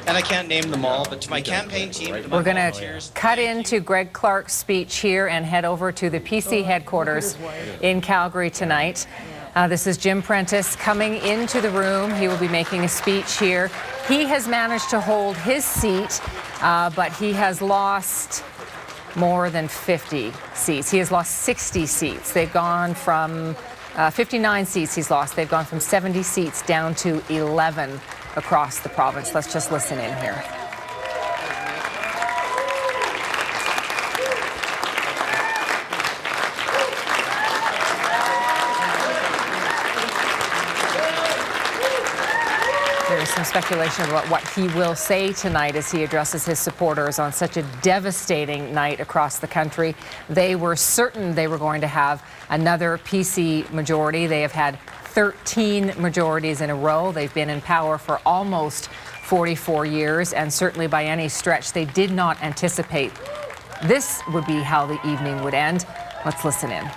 and I can't name them all, but to my campaign team, to my We're going to volunteers, cut into Greg Clark's speech here and head over to the PC headquarters in Calgary tonight. This is Jim Prentice coming into the room. He will be making a speech here. He has managed to hold his seat, but he has lost more than 50 seats. He has lost 60 seats. They've gone from 59 seats he's lost. They've gone from 70 seats down to 11 across the province. Let's just listen in here. There is some speculation about what he will say tonight as he addresses his supporters on such a devastating night across the country. They were certain they were going to have another PC majority. They have had 13 majorities in a row. They've been in power for almost 44 years, and certainly by any stretch, they did not anticipate this would be how the evening would end. Let's listen in.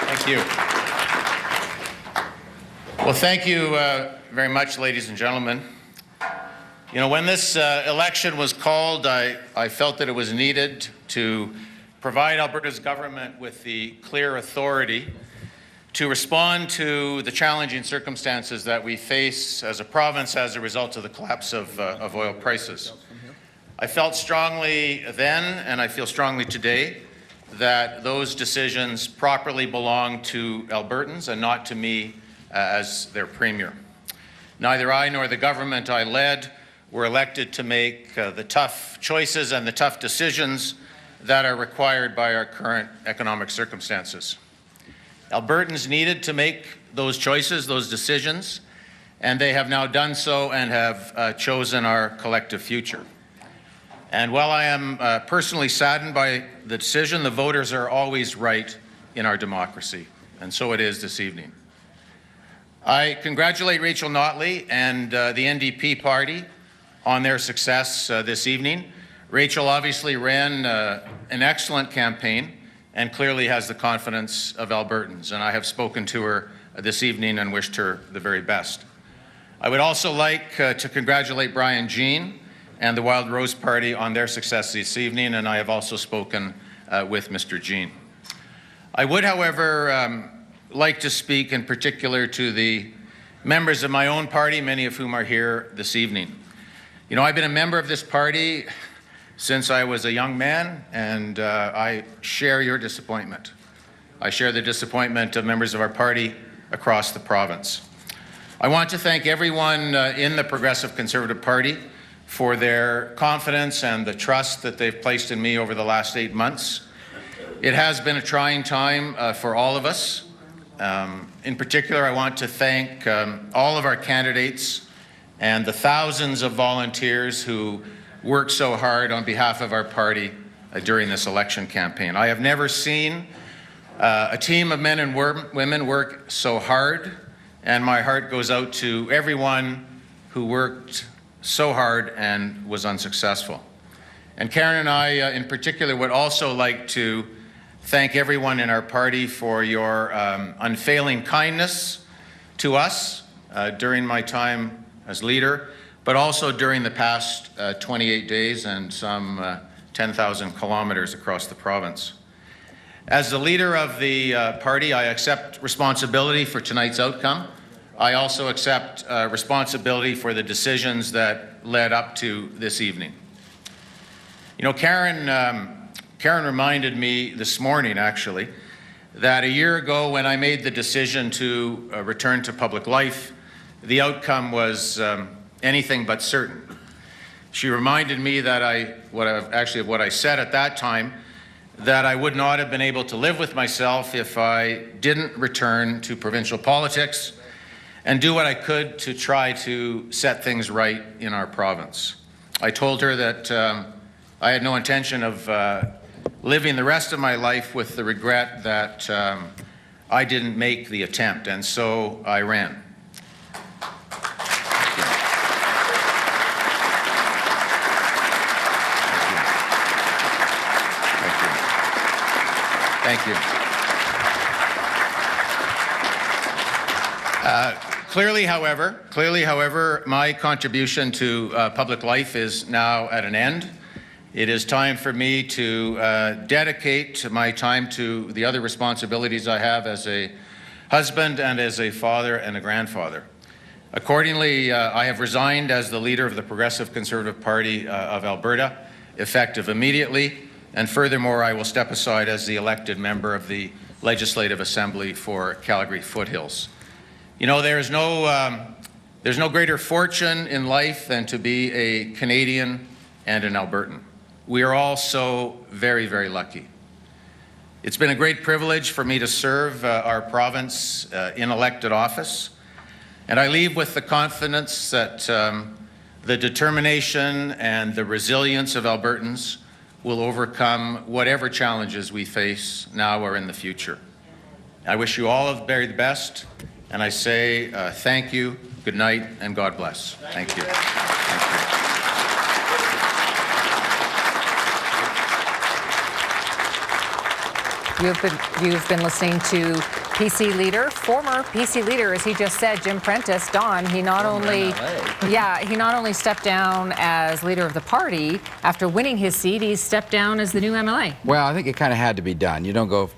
Thank you. Well, thank you very much, ladies and gentlemen. You know, when this election was called, I felt that it was needed to provide Alberta's government with the clear authority to respond to the challenging circumstances that we face as a province as a result of the collapse of oil prices. I felt strongly then, and I feel strongly today, that those decisions properly belong to Albertans and not to me as their premier. Neither I nor the government I led were elected to make the tough choices and the tough decisions that are required by our current economic circumstances. Albertans needed to make those choices, those decisions, and they have now done so and have chosen our collective future. And while I am personally saddened by the decision, the voters are always right in our democracy, and so it is this evening. I congratulate Rachel Notley and the NDP party on their success this evening. Rachel obviously ran an excellent campaign and clearly has the confidence of Albertans, and I have spoken to her this evening and wished her the very best. I would also like to congratulate Brian Jean and the Wild Rose Party on their success this evening, and I have also spoken with Mr. Jean. I would, however, like to speak in particular to the members of my own party, many of whom are here this evening. You know, I've been a member of this party since I was a young man, and I share your disappointment. I share the disappointment of members of our party across the province. I want to thank everyone in the Progressive Conservative Party for their confidence and the trust that they've placed in me over the last 8 months. It has been a trying time for all of us. In particular, I want to thank all of our candidates and the thousands of volunteers who worked so hard on behalf of our party during this election campaign. I have never seen a team of men and women work so hard, and my heart goes out to everyone who worked so hard and was unsuccessful. And Karen and I, in particular, would also like to thank everyone in our party for your unfailing kindness to us during my time as leader, but also during the past 28 days and some 10,000 kilometers across the province. As the leader of the party, I accept responsibility for tonight's outcome. I also accept responsibility for the decisions that led up to this evening. You know, Karen reminded me this morning, actually, that a year ago when I made the decision to return to public life, the outcome was anything but certain. She reminded me that what I said at that time, that I would not have been able to live with myself if I didn't return to provincial politics and do what I could to try to set things right in our province. I told her that I had no intention of living the rest of my life with the regret that I didn't make the attempt, and so I ran. Thank you. Clearly, however, my contribution to public life is now at an end. It is time for me to dedicate my time to the other responsibilities I have as a husband and as a father and a grandfather. Accordingly, I have resigned as the leader of the Progressive Conservative Party of Alberta, effective immediately, and furthermore, I will step aside as the elected member of the Legislative Assembly for Calgary Foothills. You know, there's no greater fortune in life than to be a Canadian and an Albertan. We are all so very, very lucky. It's been a great privilege for me to serve our province in elected office, and I leave with the confidence that the determination and the resilience of Albertans will overcome whatever challenges we face now or in the future. I wish you all the very best, and I say thank you, good night, and God bless. Thank you. Thank you. You've been listening to PC leader, former PC leader, as he just said, Jim Prentice. Don, he not only stepped down as leader of the party after winning his seat, he stepped down as the new MLA. Well, I think it kind of had to be done. You don't go